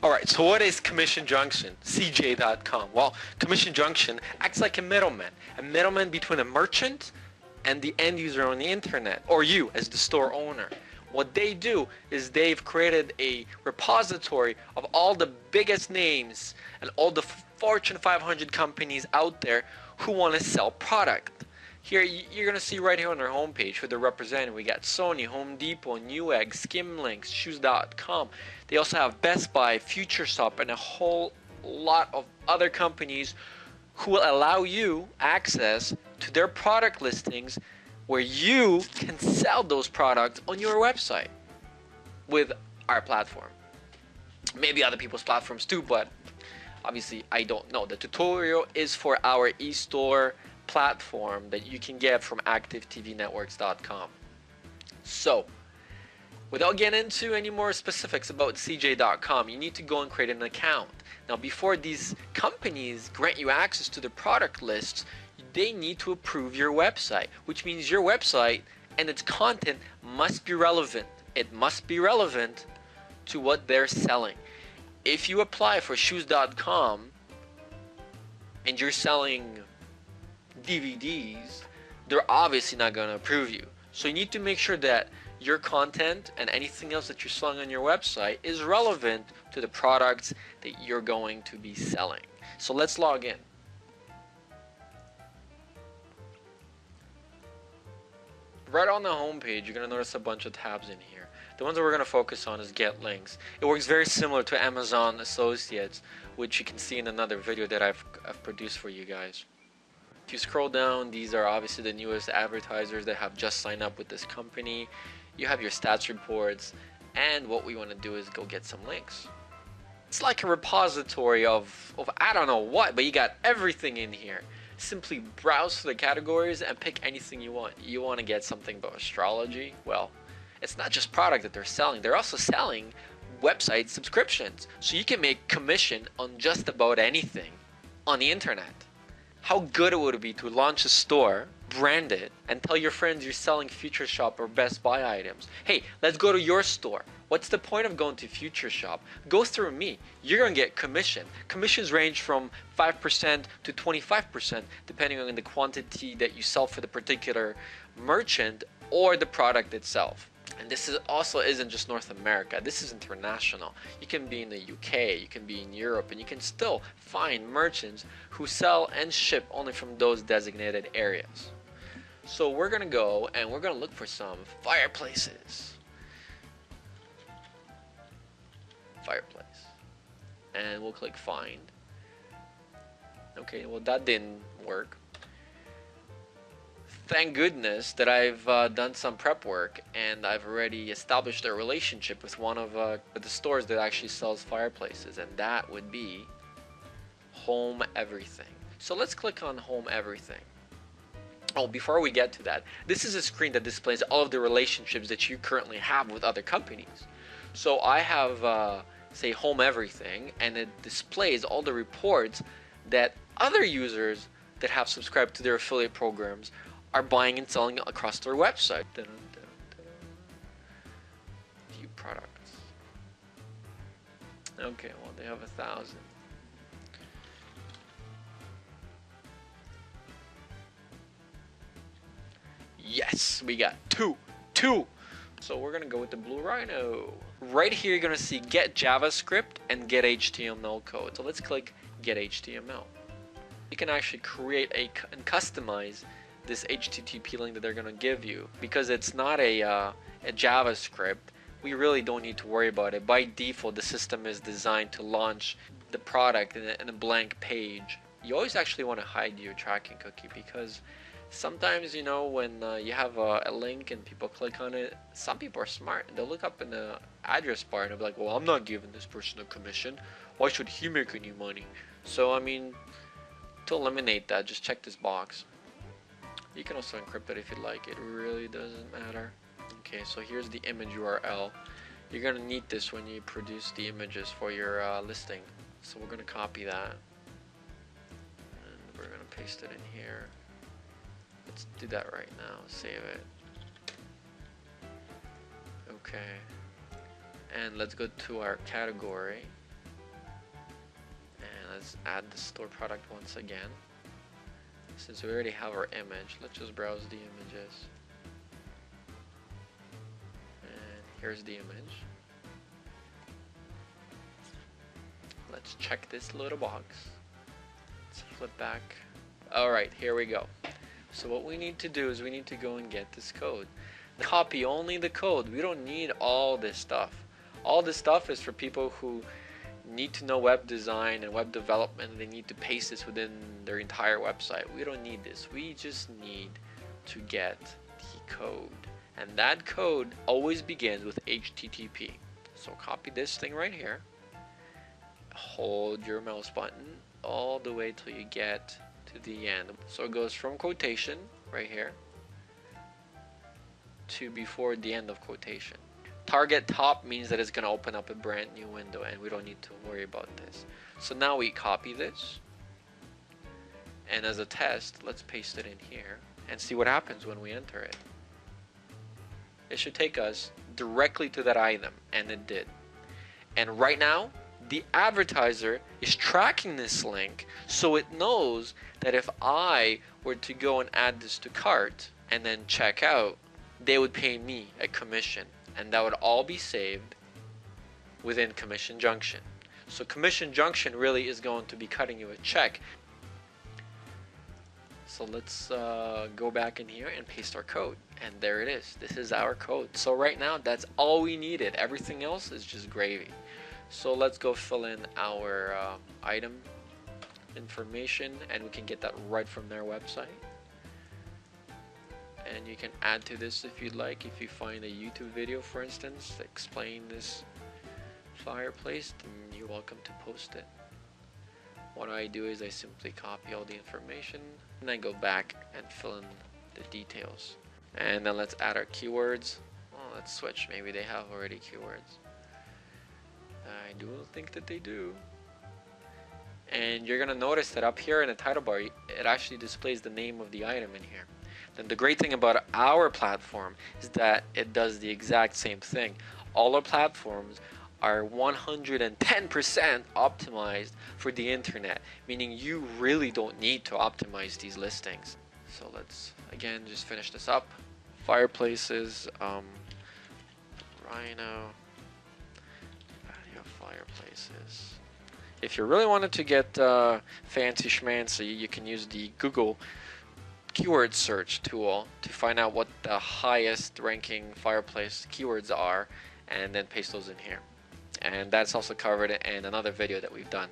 Alright, so what is Commission Junction? CJ.com. Well, Commission Junction acts like a middleman between a merchant and the end user on the internet, or you as the store owner. What they do is they've created a repository of all the biggest names and all the Fortune 500 companies out there who want to sell product. Here you're going to see right here on their homepage who they're representing. We got Sony, Home Depot, Newegg, Skimlinks, Shoes.com. They also have Best Buy, Future Shop, and a whole lot of other companies who will allow you access to their product listings where you can sell those products on your website with our platform. Maybe other people's platforms too, but obviously I don't know. The tutorial is for our e-store platform that you can get from activetvnetworks.com. So, without getting into any more specifics about CJ.com, you need to go and create an account. Now, before these companies grant you access to the product lists, they need to approve your website, which means your website and its content must be relevant. It must be relevant to what they're selling. If you apply for shoes.com and you're selling DVDs, they're obviously not going to approve you. So you need to make sure that your content and anything else that you're selling on your website is relevant to the products that you're going to be selling. So let's log in. Right on the home page, you're going to notice a bunch of tabs in here. The ones that we're going to focus on is Get Links. It works very similar to Amazon Associates, which you can see in another video that I've produced for you guys. If you scroll down, these are obviously the newest advertisers that have just signed up with this company. You have your stats reports, and what we want to do is go get some links. It's like a repository of I don't know what, but you got everything in here. Simply browse through the categories and pick anything you want. You want to get something about astrology? Well, it's not just product that they're selling. They're also selling website subscriptions. So you can make commission on just about anything on the internet. How good it would be to launch a store, brand it, and tell your friends you're selling Future Shop or Best Buy items. Hey, let's go to your store. What's the point of going to Future Shop? Go through me. You're going to get commission. Commissions range from 5% to 25% depending on the quantity that you sell for the particular merchant or the product itself. And this isn't just North America. This is international. You can be in the UK, you can be in Europe, and you can still find merchants who sell and ship only from those designated areas. So we're going to go and we're going to look for some fireplaces. Fireplace. And we'll click find. Okay, well that didn't work. Thank goodness that I've done some prep work and I've already established a relationship with one of the stores that actually sells fireplaces, and that would be Home Everything. So let's click on Home Everything. Oh, before we get to that, this is a screen that displays all of the relationships that you currently have with other companies. So I have, say, Home Everything, and it displays all the reports that other users that have subscribed to their affiliate programs are buying and selling across their website. View products. Okay, well they have 1,000. Yes, we got two. So we're gonna go with the Blue Rhino. Right here, you're gonna see Get JavaScript and Get HTML code. So let's click Get HTML. You can actually create and customize this HTTP link that they're going to give you. Because it's not a JavaScript, we really don't need to worry about it. By default, the system is designed to launch the product in a blank page. You always actually want to hide your tracking cookie, because sometimes, you know, when you have a link and people click on it, some people are smart and they'll look up in the address bar and they'll be like, well, I'm not giving this person a commission. Why should he make any money? So, I mean, to eliminate that, just check this box. You can also encrypt it if you like. It really doesn't matter. Okay, so here's the image URL. You're going to need this when you produce the images for your listing. So we're going to copy that. And we're going to paste it in here. Let's do that right now. Save it. Okay. And let's go to our category. let's add the store product once again. Since we already have our image, let's just browse the images. And here's the image. Let's check this little box. Let's flip back. Alright, here we go. So what we need to do is we need to go and get this code. Copy only the code. We don't need all this stuff. All this stuff is for people who need to know web design and web development. They need to paste this within their entire website. We don't need this. We just need to get the code. And that code always begins with HTTP. So copy this thing right here. Hold your mouse button all the way till you get to the end. So it goes from quotation right here to before the end of quotation. Target top means that it's going to open up a brand new window, and we don't need to worry about this. So now we copy this, and as a test, let's paste it in here and see what happens when we enter it. It should take us directly to that item, and it did. And right now, the advertiser is tracking this link, so it knows that if I were to go and add this to cart and then check out, they would pay me a commission, and that would all be saved within Commission Junction. So Commission Junction really is going to be cutting you a check. So let's go back in here and paste our code, and there it is. This is our code. So right now, that's all we needed. Everything else is just gravy. So let's go fill in our item information, and we can get that right from their website. And you can add to this if you'd like. If you find a YouTube video, for instance, to explain this fireplace, then you're welcome to post it. What I do is I simply copy all the information and then go back and fill in the details. And then let's add our keywords. Oh, let's switch. Maybe they have already keywords. I do think that they do. And you're gonna notice that up here in the title bar, it actually displays the name of the item in here. Then the great thing about our platform is that it does the exact same thing. All our platforms are 110% optimized for the internet, meaning you really don't need to optimize these listings. So let's again just finish this up. Fireplaces, Rhino, patio fireplaces. If you really wanted to get fancy schmancy, you can use the Google keyword search tool to find out what the highest ranking fireplace keywords are, and then paste those in here. And that's also covered in another video that we've done.